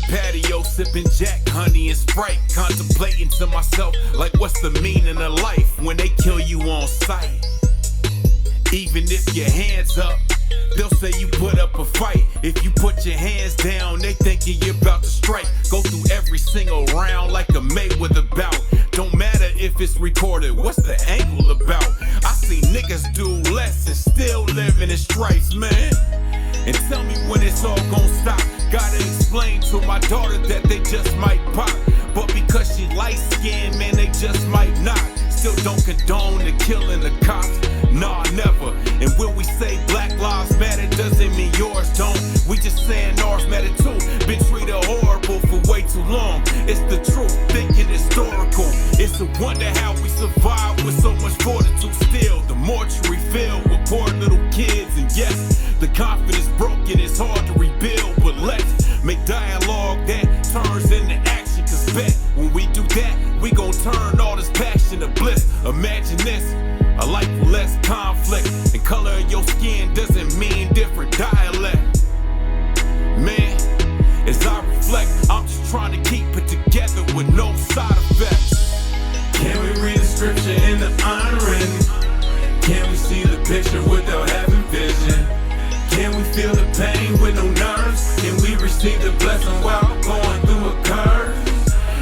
patio, sipping Jack, honey, and Sprite. Contemplating to myself, like, what's the meaning of life when they kill you on sight? Even if your hands up, they'll say you put up a fight. If you put your hands down, they thinking you're about to strike. Go through every single round like a Mayweather bout. Don't matter if it's recorded, what's the angle about? I see niggas do less and still living in stripes, man. And tell me when it's all gon' stop. Gotta explain to my daughter that they just might pop. But because she light-skinned, man, they just might not. Still don't condone the killing the cops. Nah, never. And when we say Black Lives Matter, doesn't mean yours don't. We just saying ours matter too. Been treated horrible for way too long. It's the truth, thinking historical. It's a wonder how we survive with so much fortitude still. The mortuary filled with poor little kids. And yes, the confidence broken, it's hard to rebuild. But let's make dialogue that turns into action. Cause bet when we do that, we gon' turn all this passion to bliss. Imagine this, a life with less conflict. And color of your skin doesn't mean different dialect. Man, as I reflect, I'm just trying to keep it together with no side effects. Can we read the scripture in the unwritten? Can we see the picture without having vision? Can we feel the pain with no nerves? Can we receive the blessing while going through a curve?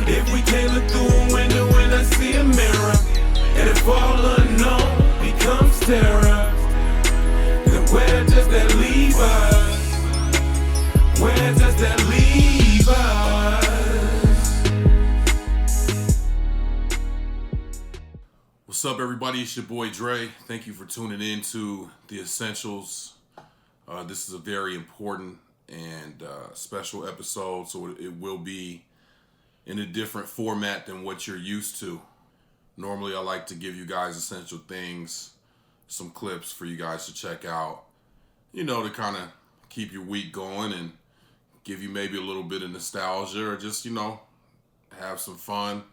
If we can't look through a window and I see a mirror, and if all unknown becomes terror, then where does that leave us? Where does that leave us? What's up, everybody? It's your boy Dre. Thank you for tuning in to the Essentialz. This is a very important and special episode, so it will be in a different format than what you're used to. Normally, I like to give you guys essential things, some clips for you guys to check out, you know, to kind of keep your week going and give you maybe a little bit of nostalgia or just, you know, have some fun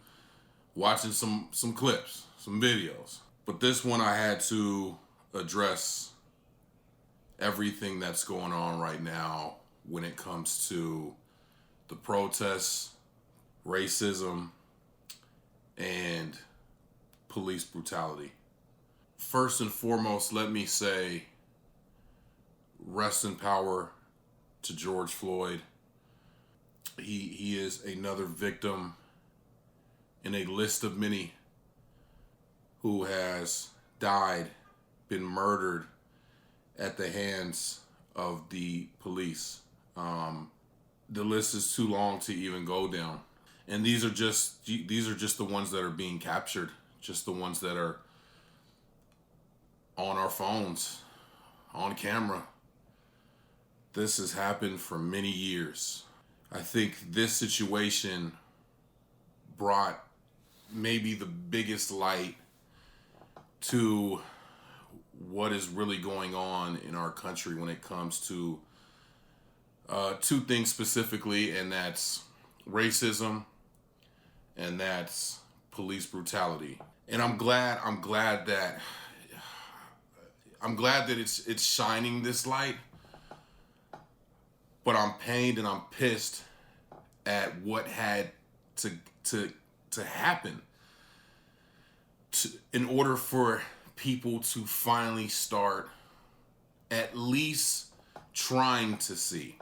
watching some clips, some videos. But this one I had to address everything that's going on right now when it comes to the protests, racism, and police brutality. First and foremost, let me say rest in power to George Floyd. He is another victim in a list of many who has died, been murdered at the hands of the police. The list is too long to even go down. And these are just the ones that are being captured, just the ones that are on our phones, on camera. This has happened for many years. I think this situation brought maybe the biggest light to what is really going on in our country when it comes to two things specifically, and that's racism and that's police brutality. And I'm glad that it's shining this light, but I'm pained and I'm pissed at what had to happen in order for people to finally start at least trying to see.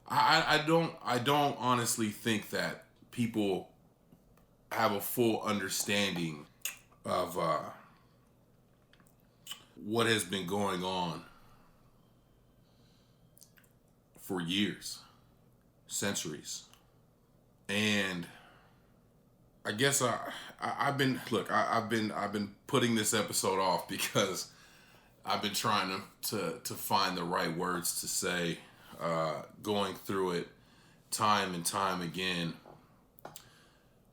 I don't honestly think that people have a full understanding of what has been going on for years, centuries. And I guess I've been putting this episode off because I've been trying to find the right words to say, going through it time and time again,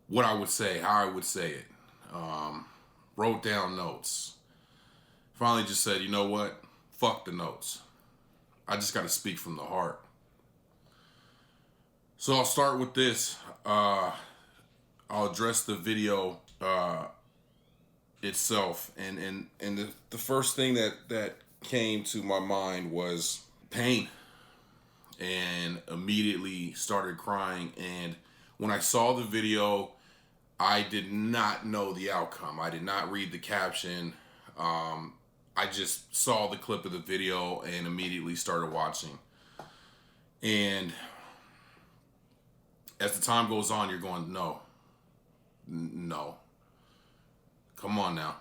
what I would say, how I would say it. Wrote down notes. Finally just said, you know what? Fuck the notes. I just got to speak from the heart. So I'll start with this. I'll address the video itself, and the first thing that came to my mind was pain. and immediately started crying. And when I saw the video, I did not know the outcome. I did not read the caption. I just saw the clip of the video and immediately started watching. And as the time goes on, you're going, no, come on now.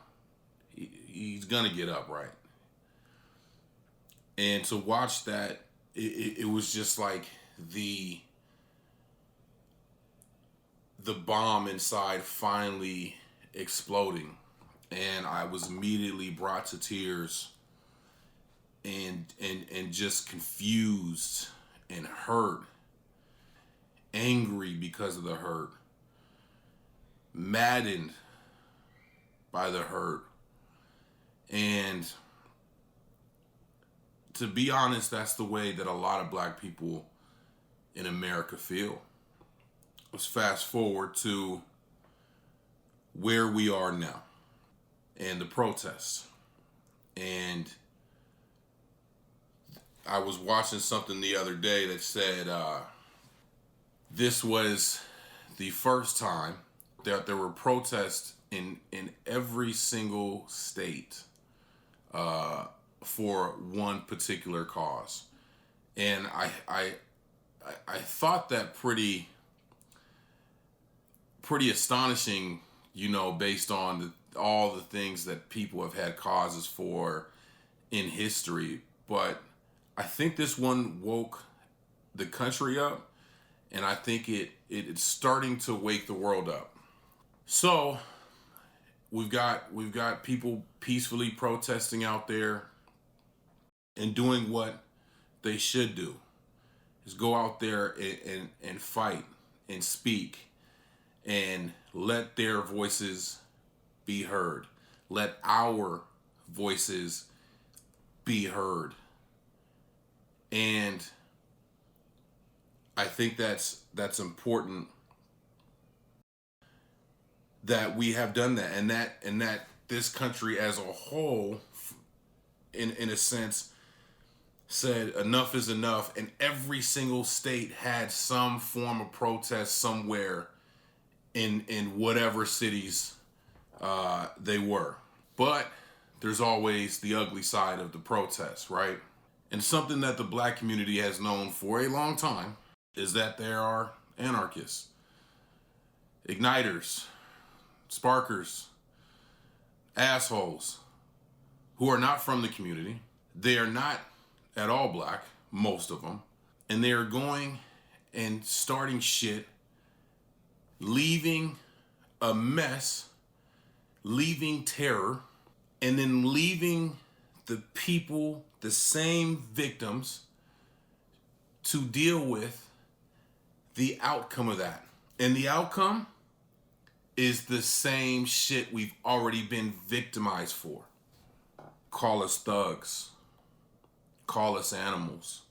He's gonna get up, right? And to watch that, it was just like the bomb inside finally exploding. And I was immediately brought to tears and just confused and hurt, angry because of the hurt, maddened by the hurt. And to be honest, that's the way that a lot of black people in America feel. Let's fast forward to where we are now and the protests. And I was watching something the other day that said this was the first time that there were protests in every single state for one particular cause. And I thought that pretty astonishing, based on all the things that people have had causes for in history. But I think this one woke the country up, and I think it's starting to wake the world up. So we've got people peacefully protesting out there and doing what they should do, is go out there and fight and speak and let their voices be heard. Let our voices be heard. And I think that's important that we have done that, and that this country as a whole, in a sense, said enough is enough, and every single state had some form of protest somewhere in whatever cities they were. But there's always the ugly side of the protest, right? And something that the black community has known for a long time is that there are anarchists, igniters, sparkers, assholes who are not from the community. They are not at all black, most of them. And they are going and starting shit, leaving a mess, leaving terror, and then leaving the people, the same victims, to deal with the outcome of that. And the outcome is the same shit we've already been victimized for. Call us thugs. Call us animals.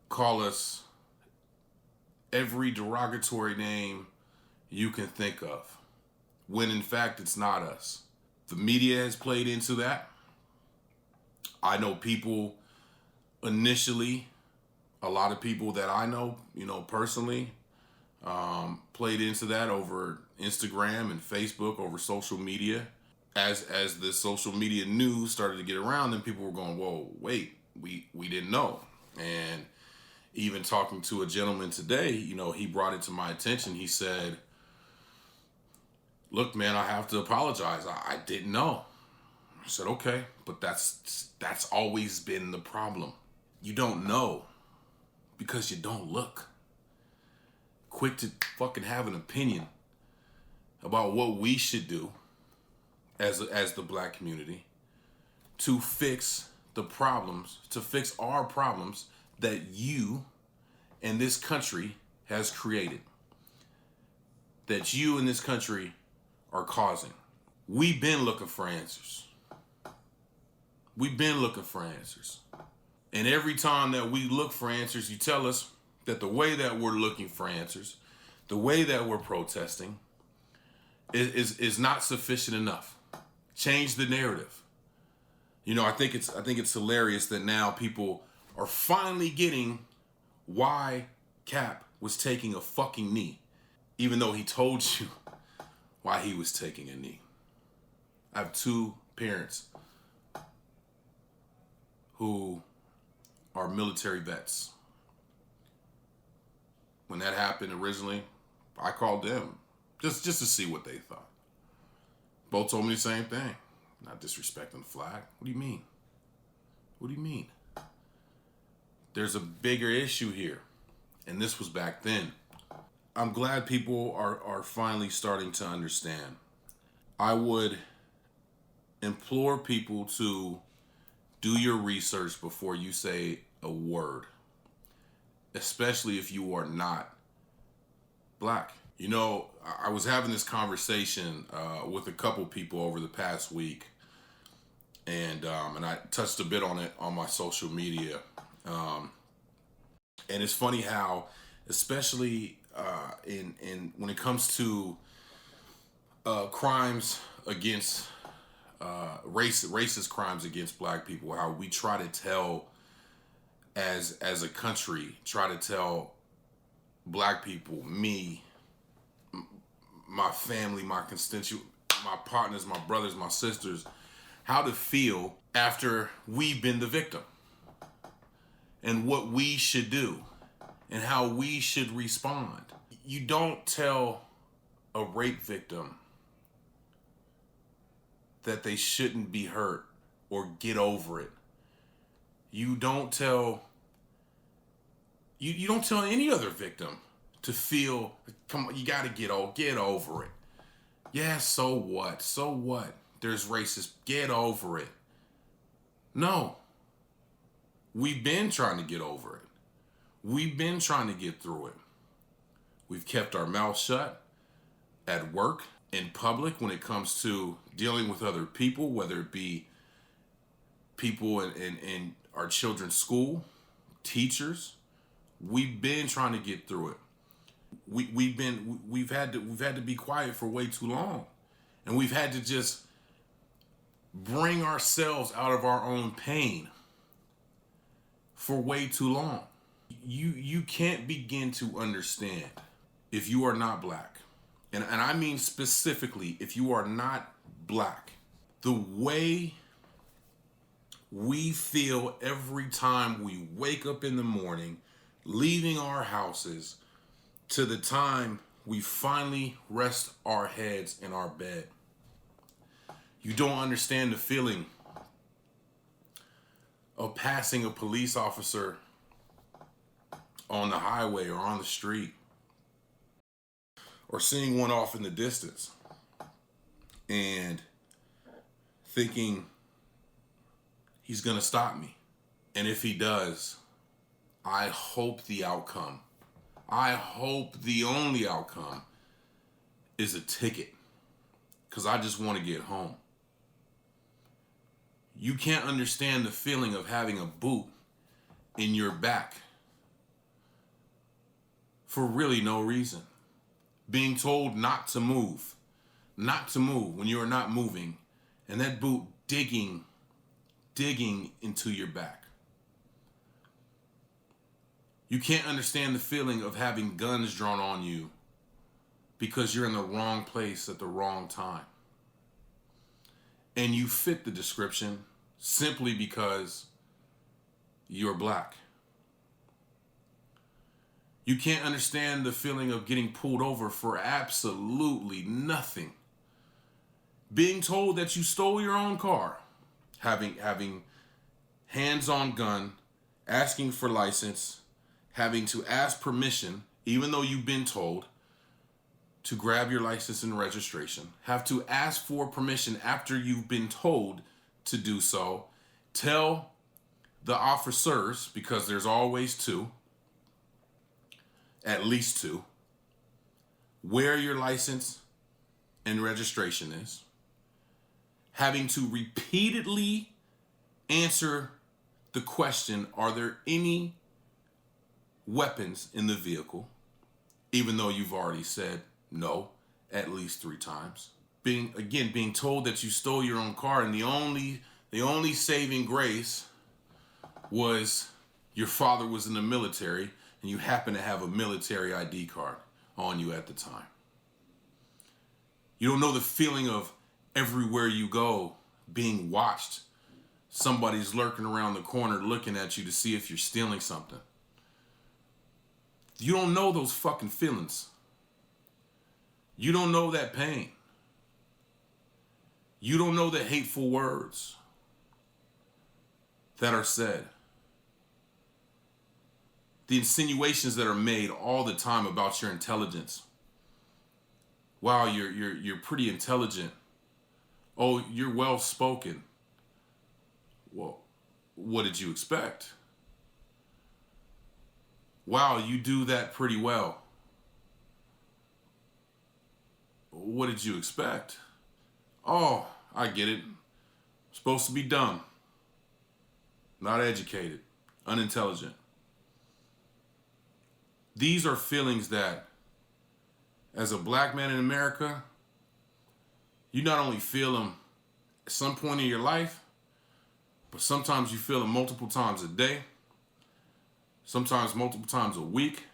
Call us every derogatory name you can think of, when in fact it's not us. The media has played into that. I know people initially, a lot of people that I know, personally, played into that over Instagram and Facebook, over social media. As the social media news started to get around, then people were going, whoa, wait, we didn't know. And even talking to a gentleman today, he brought it to my attention. He said, look, man, I have to apologize. I didn't know. I said, okay, but that's always been the problem. You don't know because you don't look. Quick to fucking have an opinion about what we should do as the black community to fix the problems, to fix our problems that you and this country has created, that you and this country are causing. We've been looking for answers. We've been looking for answers. And every time that we look for answers, you tell us that the way that we're looking for answers, the way that we're protesting, is not sufficient enough. Change the narrative. I think it's hilarious that now people are finally getting why Cap was taking a fucking knee, even though he told you why he was taking a knee. I have two parents who are military vets. When that happened originally, I called them just to see what they thought. Both told me the same thing. Not disrespecting the flag. What do you mean? What do you mean? There's a bigger issue here. And this was back then. I'm glad people are finally starting to understand. I would implore people to do your research before you say a word, especially if you are not black. You know, I was having this conversation with a couple people over the past week, and I touched a bit on it on my social media. And it's funny how, especially in when it comes to crimes against racist crimes against black people, how we try to tell as a country, try to tell black people, me, my family, my constituent, my partners, my brothers, my sisters, how to feel after we've been the victim, and what we should do and how we should respond. You don't tell a rape victim that they shouldn't be hurt or get over it. You don't tell you don't tell any other victim to feel, come on, you got to get over it. Yeah, so what? So what? There's racist. Get over it. No. We've been trying to get over it. We've been trying to get through it. We've kept our mouth shut at work, in public, when it comes to dealing with other people, whether it be people in our children's school, teachers. We've been trying to get through it. We've had to be quiet for way too long, and we've had to just bring ourselves out of our own pain for way too long. You can't begin to understand, if you are not black, and I mean specifically if you are not black, the way we feel every time we wake up in the morning, leaving our houses, to the time we finally rest our heads in our bed. You don't understand the feeling of passing a police officer on the highway or on the street, or seeing one off in the distance and thinking he's gonna stop me. And if he does, I hope the only outcome is a ticket, because I just want to get home. You can't understand the feeling of having a boot in your back for really no reason. Being told not to move when you are not moving, and that boot digging into your back. You can't understand the feeling of having guns drawn on you because you're in the wrong place at the wrong time. And you fit the description simply because you're black. You can't understand the feeling of getting pulled over for absolutely nothing. Being told that you stole your own car, having hands on gun, asking for license, having to ask permission, even though you've been told to grab your license and registration, have to ask for permission after you've been told to do so, tell the officers, because there's always two, at least two, where your license and registration is, having to repeatedly answer the question, are there any weapons in the vehicle, even though you've already said no at least 3 times. Being told that you stole your own car, and the only saving grace was your father was in the military and you happen to have a military ID card on you at the time. You don't know the feeling of everywhere you go being watched. Somebody's lurking around the corner looking at you to see if you're stealing something. You don't know those fucking feelings. You don't know that pain. You don't know the hateful words that are said. The insinuations that are made all the time about your intelligence. Wow, you're pretty intelligent. Oh, you're well spoken. Well, what did you expect? Wow, you do that pretty well. What did you expect? Oh, I get it. Supposed to be dumb. Not educated. Unintelligent. These are feelings that, as a black man in America, you not only feel them at some point in your life, but sometimes you feel them multiple times a day, sometimes multiple times a week,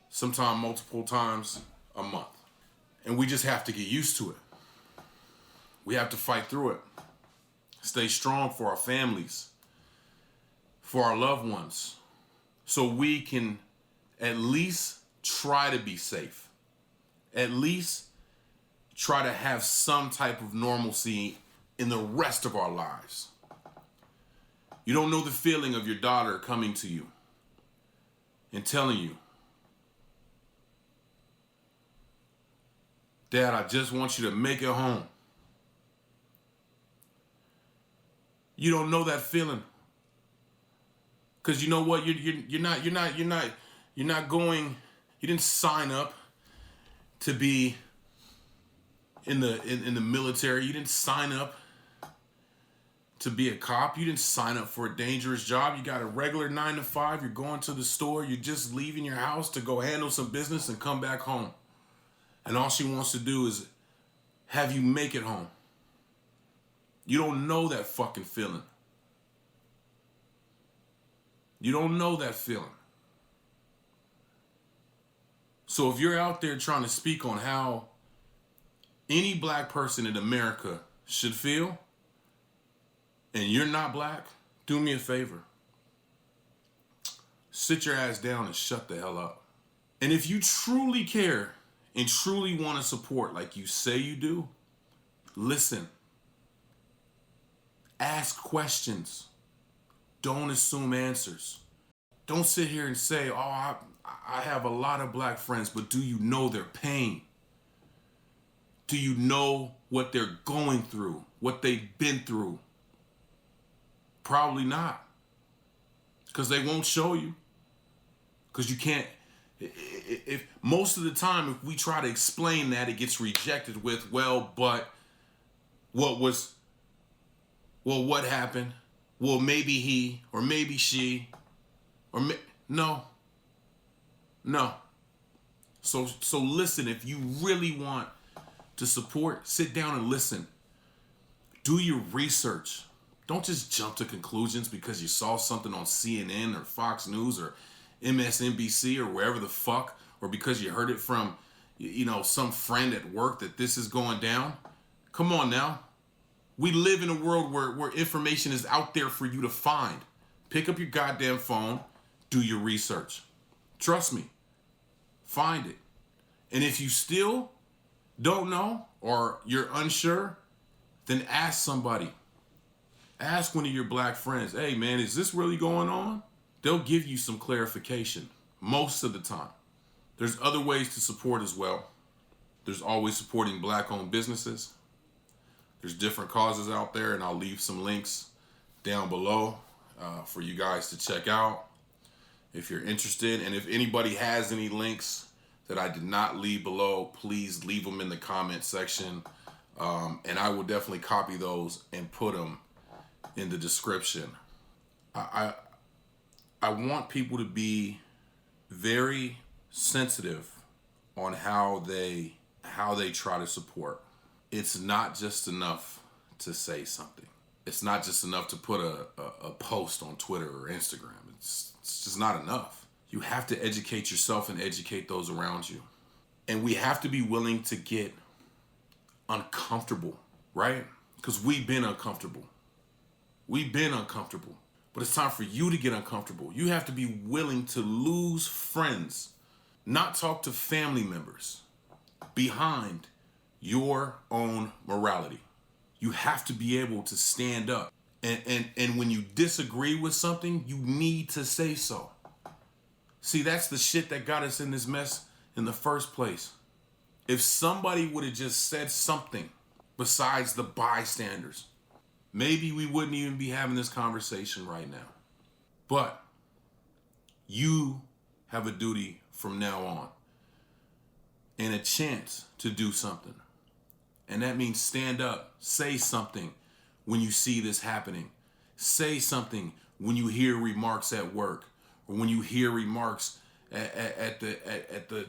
sometimes multiple times a month. And we just have to get used to it. We have to fight through it. Stay strong for our families, for our loved ones, so we can at least try to be safe. At least try to have some type of normalcy in the rest of our lives. You don't know the feeling of your daughter coming to you and telling you, Dad, I just want you to make it home. You don't know that feeling. Because you know what? You're not going, you didn't sign up to be in the military. You didn't sign up to be a cop. You didn't sign up for a dangerous job. You got a regular 9 to 5. You're going to the store. You're just leaving your house to go handle some business and come back home. And all she wants to do is have you make it home. You don't know that fucking feeling. You don't know that feeling. So if you're out there trying to speak on how any black person in America should feel, and you're not black, do me a favor. Sit your ass down and shut the hell up. And if you truly care and truly want to support like you say you do, listen. Ask questions. Don't assume answers. Don't sit here and say, oh, I have a lot of black friends, but do you know their pain? Do you know what they're going through, what they've been through? Probably not. Because they won't show you. Because you can't. If most of the time, if we try to explain that, it gets rejected with, well, but what happened? Well, maybe he, or maybe she, or no. So listen, if you really want to support, sit down and listen. Do your research. Don't just jump to conclusions because you saw something on CNN or Fox News or MSNBC or wherever the fuck, or because you heard it from, some friend at work that this is going down. Come on now. We live in a world where information is out there for you to find. Pick up your goddamn phone, do your research. Trust me. Find it. And if you still don't know or you're unsure, then ask somebody. Ask one of your black friends, hey man, is this really going on? They'll give you some clarification most of the time. There's other ways to support as well. There's always supporting black-owned businesses. There's different causes out there, and I'll leave some links down below for you guys to check out if you're interested. And if anybody has any links that I did not leave below, please leave them in the comment section. And I will definitely copy those and put them in the description. I want people to be very sensitive on how they try to support. It's not just enough to say something. It's not just enough to put a post on Twitter or Instagram. It's just not enough. You have to educate yourself and educate those around you. And we have to be willing to get uncomfortable, right? Because we've been uncomfortable. We've been uncomfortable. But it's time for you to get uncomfortable. You have to be willing to lose friends, not talk to family members behind your own morality. You have to be able to stand up. And when you disagree with something, you need to say so. See, that's the shit that got us in this mess in the first place. If somebody would have just said something besides the bystanders, maybe we wouldn't even be having this conversation right now. But you have a duty from now on and a chance to do something. And that means stand up, say something when you see this happening. Say something when you hear remarks at work, or when you hear remarks at the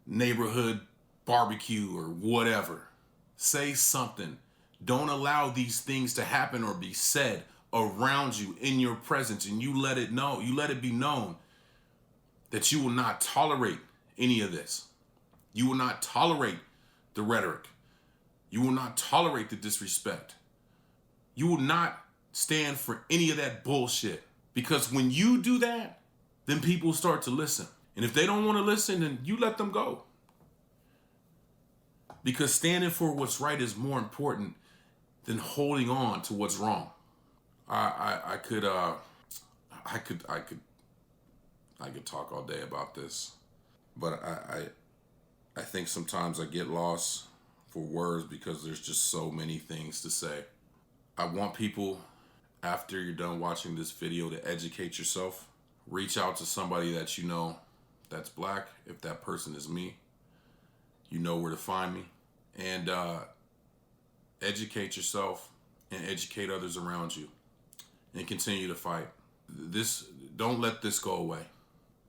neighborhood barbecue or whatever. Say something. Don't allow these things to happen or be said around you in your presence, and you let it be known that you will not tolerate any of this. You will not tolerate the rhetoric. You will not tolerate the disrespect. You will not stand for any of that bullshit. Because when you do that, then people start to listen. And if they don't want to listen, then you let them go. Because standing for what's right is more important than holding on to what's wrong. I could talk all day about this, but I think sometimes I get lost for words because there's just so many things to say. I want people, after you're done watching this video, to educate yourself. Reach out to somebody that you know that's black. If that person is me, you know where to find me. And educate yourself and educate others around you. And continue to fight. Don't let this go away.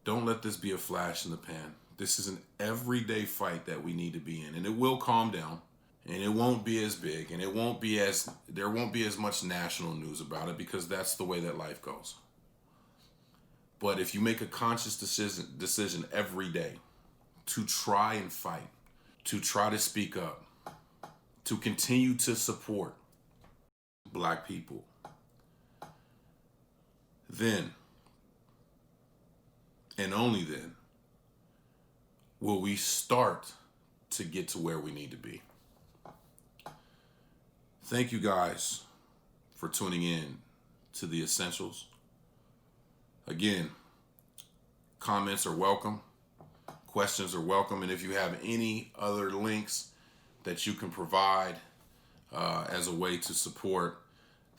Don't let this be a flash in the pan. This is an everyday fight that we need to be in. And it will calm down. And it won't be as big. And there won't be as much national news about it, because that's the way that life goes. But if you make a conscious decision every day to try and fight, to try to speak up, to continue to support black people, then, and only then, will we start to get to where we need to be. Thank you guys for tuning in to the Essentialz. Again, comments are welcome. Questions are welcome. And if you have any other links that you can provide as a way to support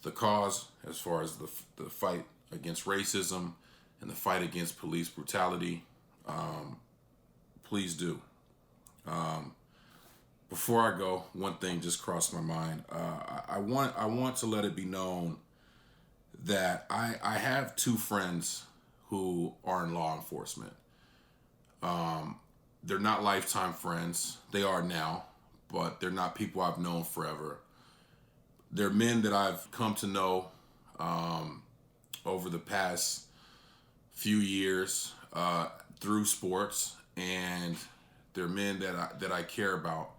the cause, as far as the fight against racism and the fight against police brutality, please do. Before I go, one thing just crossed my mind. I want to let it be known that I have two friends who are in law enforcement. They're not lifetime friends. They are now, but they're not people I've known forever. They're men that I've come to know over the past few years through sports, and they're men that I care about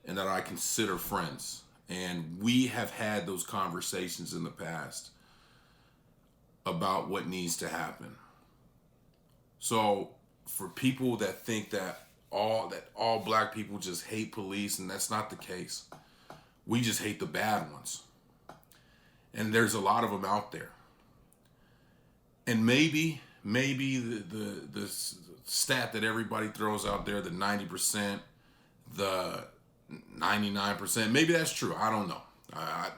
and that I consider friends. And we have had those conversations in the past about what needs to happen. So for people that think that all black people just hate police, and that's not the case. We just hate the bad ones. And there's a lot of them out there. And maybe the stat that everybody throws out there, the 90%, the 99%, maybe that's true. I don't know.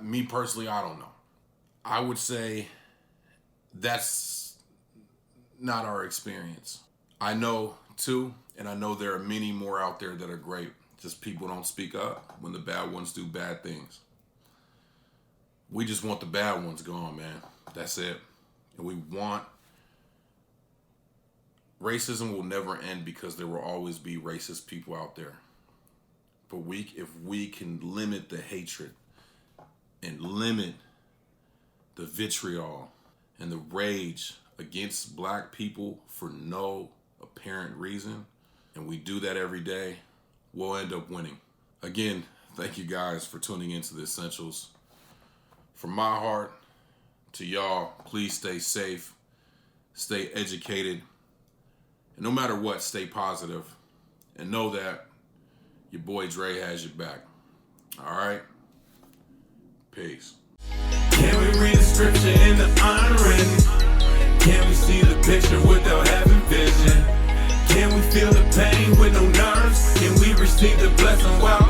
Me personally, I don't know. I would say that's not our experience. I know too, and I know there are many more out there that are great. Just people don't speak up when the bad ones do bad things. We just want the bad ones gone, man. That's it. And we want... Racism will never end, because there will always be racist people out there. But if we can limit the hatred and limit the vitriol and the rage against black people for no apparent reason, and we do that every day, we'll end up winning. Again, thank you guys for tuning into the Essentials. From my heart to y'all, please stay safe, stay educated, and no matter what, stay positive, and know that your boy Dre has your back. All right? Peace. Can we read the scripture in the unwritten? Can we see the picture without having vision? Can we feel the pain with no nerves? Can we receive the blessing while